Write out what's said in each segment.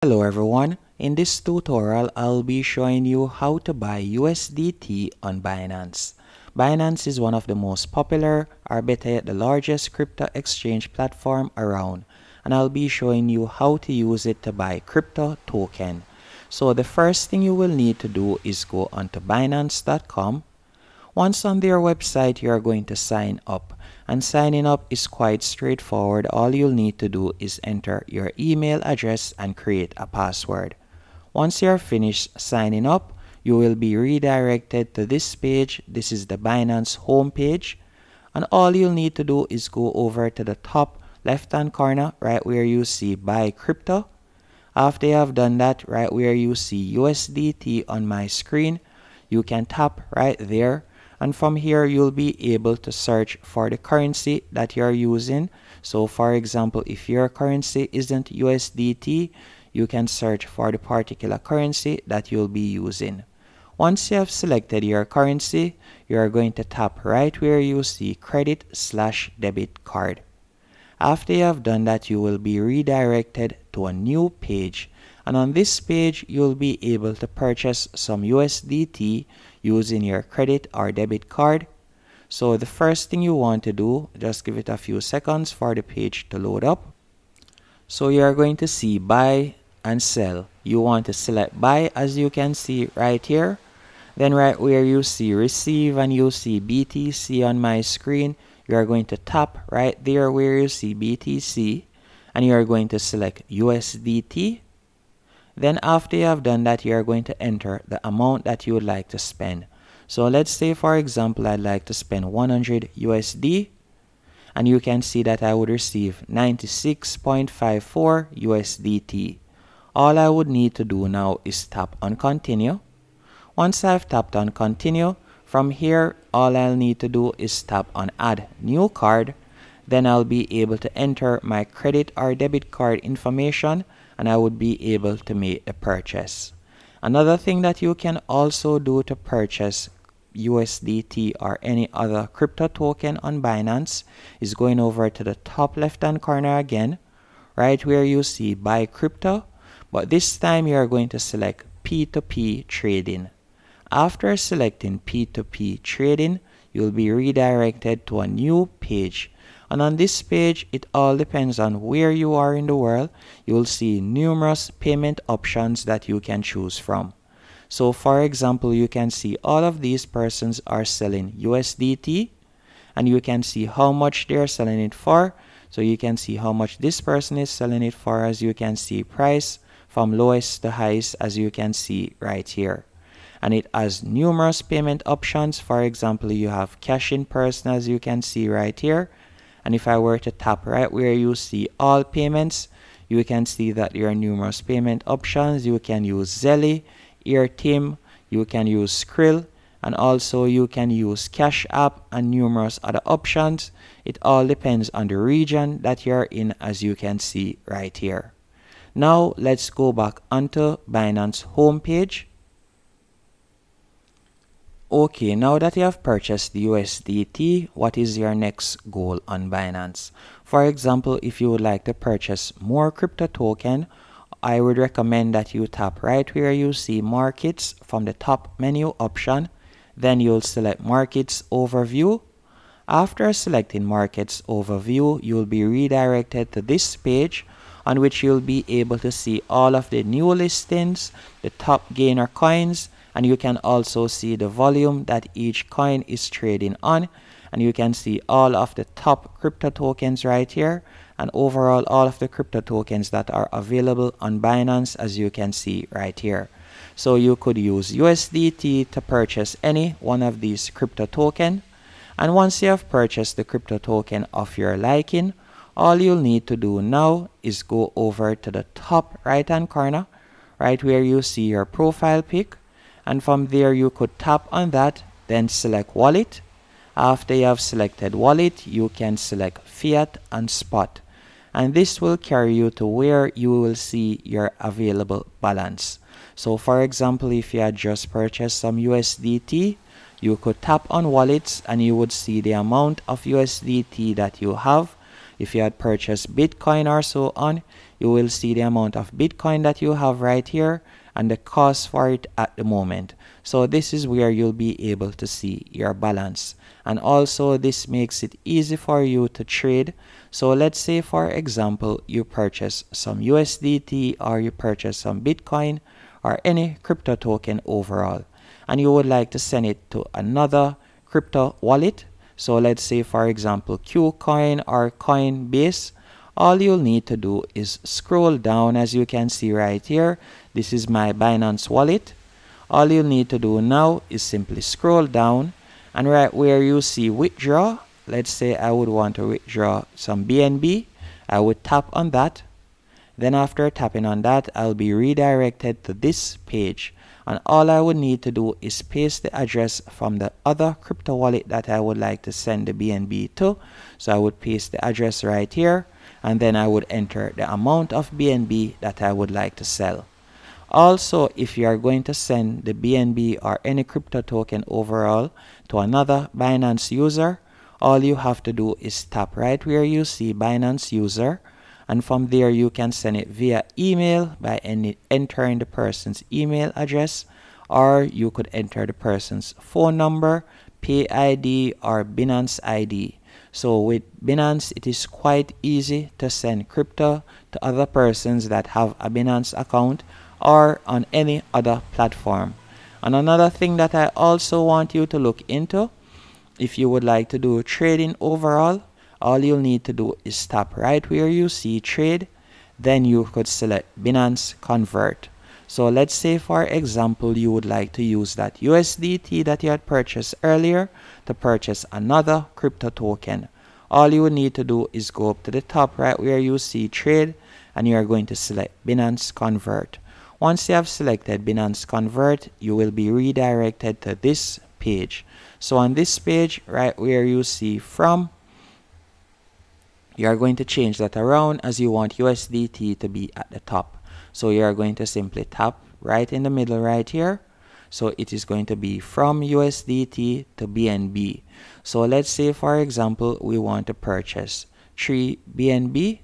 Hello everyone, in this tutorial I'll be showing you how to buy USDT on Binance. Binance is one of the most popular, or better yet the largest crypto exchange platform around, and I'll be showing you how to use it to buy crypto token. So the first thing you will need to do is go onto Binance.com. Once on their website, you are going to sign up, and signing up is quite straightforward. All you'll need to do is enter your email address and create a password. Once you're finished signing up, you will be redirected to this page. This is the Binance homepage, and all you'll need to do is go over to the top left hand corner right where you see buy crypto. After you have done that, right where you see USDT on my screen, you can tap right there. And from here, you'll be able to search for the currency that you're using. So for example, if your currency isn't USDT, you can search for the particular currency that you'll be using. Once you have selected your currency, you're going to tap right where you see credit/debit card. After you have done that, you will be redirected to a new page. And on this page, you'll be able to purchase some USDT using your credit or debit card. So the first thing you want to do, just give it a few seconds for the page to load up. So you're going to see buy and sell. You want to select buy, as you can see right here. Then right where you see receive and you see BTC on my screen, you are going to tap right there where you see BTC and you are going to select USDT. Then after you have done that, you are going to enter the amount that you would like to spend. So let's say, for example, I'd like to spend 100 USD, and you can see that I would receive 96.54 USDT. All I would need to do now is tap on continue. Once I've tapped on continue, from here all I'll need to do is tap on add new card. Then I'll be able to enter my credit or debit card information, and I would be able to make the purchase. Another thing that you can also do to purchase USDT or any other crypto token on Binance is going over to the top left hand corner again, right where you see buy crypto, but this time you are going to select P2P trading. After selecting P2P trading, you'll be redirected to a new page. And on this page, it all depends on where you are in the world. You will see numerous payment options that you can choose from. So for example, you can see all of these persons are selling USDT, and you can see how much they're selling it for. So you can see how much this person is selling it for, as you can see price from lowest to highest, as you can see right here. And it has numerous payment options. For example, you have cash in person, as you can see right here. And if I were to tap right where you see all payments, you can see that there are numerous payment options. You can use Zelly, Airtim, you can use Skrill, and also you can use Cash App and numerous other options. It all depends on the region that you're in, as you can see right here. Now let's go back onto Binance homepage. Okay, now that you have purchased the USDT, what is your next goal on Binance? For example, if you would like to purchase more crypto token, I would recommend that you tap right where you see markets from the top menu option. Then you'll select markets overview. After selecting markets overview, you'll be redirected to this page on which you'll be able to see all of the new listings, the top gainer coins, and you can also see the volume that each coin is trading on, and you can see all of the top crypto tokens right here, and overall all of the crypto tokens that are available on Binance, as you can see right here. So you could use USDT to purchase any one of these crypto token, and once you have purchased the crypto token of your liking, all you'll need to do now is go over to the top right hand corner, right where you see your profile pic. And from there you could tap on that, then select wallet. After you have selected wallet, you can select fiat and spot. And this will carry you to where you will see your available balance. So for example, if you had just purchased some USDT, you could tap on wallets and you would see the amount of USDT that you have. If you had purchased Bitcoin or so on, you will see the amount of Bitcoin that you have right here and the cost for it at the moment. So this is where you'll be able to see your balance. And also this makes it easy for you to trade. So let's say, for example, you purchase some USDT or you purchase some Bitcoin or any crypto token overall, and you would like to send it to another crypto wallet. So let's say, for example, Qcoin or Coinbase. All you'll need to do is scroll down. As you can see right here, this is my Binance wallet. All you'll need to do now is simply scroll down, and right where you see withdraw, let's say I would want to withdraw some BNB, I would tap on that. Then after tapping on that, I'll be redirected to this page, and all I would need to do is paste the address from the other crypto wallet that I would like to send the BNB to. So I would paste the address right here, and then I would enter the amount of BNB that I would like to sell. Also, if you are going to send the BNB or any crypto token overall to another Binance user, all you have to do is tap right where you see Binance user, and from there you can send it via email by entering the person's email address, or you could enter the person's phone number, Pay ID, or Binance ID. So with Binance, it is quite easy to send crypto to other persons that have a Binance account or on any other platform. And another thing that I also want you to look into, if you would like to do trading overall, all you'll need to do is tap right where you see trade, then you could select Binance Convert. So let's say, for example, you would like to use that USDT that you had purchased earlier to purchase another crypto token. All you would need to do is go up to the top right where you see trade, and you are going to select Binance Convert. Once you have selected Binance Convert, you will be redirected to this page. So on this page, right where you see from, you are going to change that around as you want USDT to be at the top. So you are going to simply tap right in the middle right here. So it is going to be from USDT to BNB. So let's say, for example, we want to purchase 3 BNB.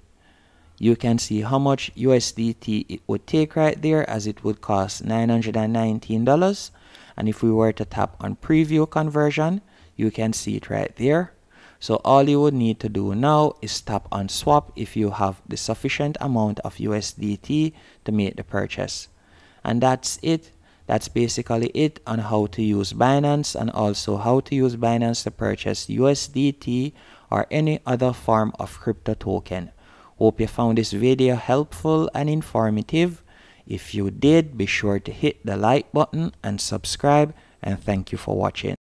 You can see how much USDT it would take right there, as it would cost $919. And if we were to tap on preview conversion, you can see it right there. So all you would need to do now is tap on swap if you have the sufficient amount of USDT to make the purchase. And that's it. That's basically it on how to use Binance, and also how to use Binance to purchase USDT or any other form of crypto token. Hope you found this video helpful and informative. If you did, be sure to hit the like button and subscribe, and thank you for watching.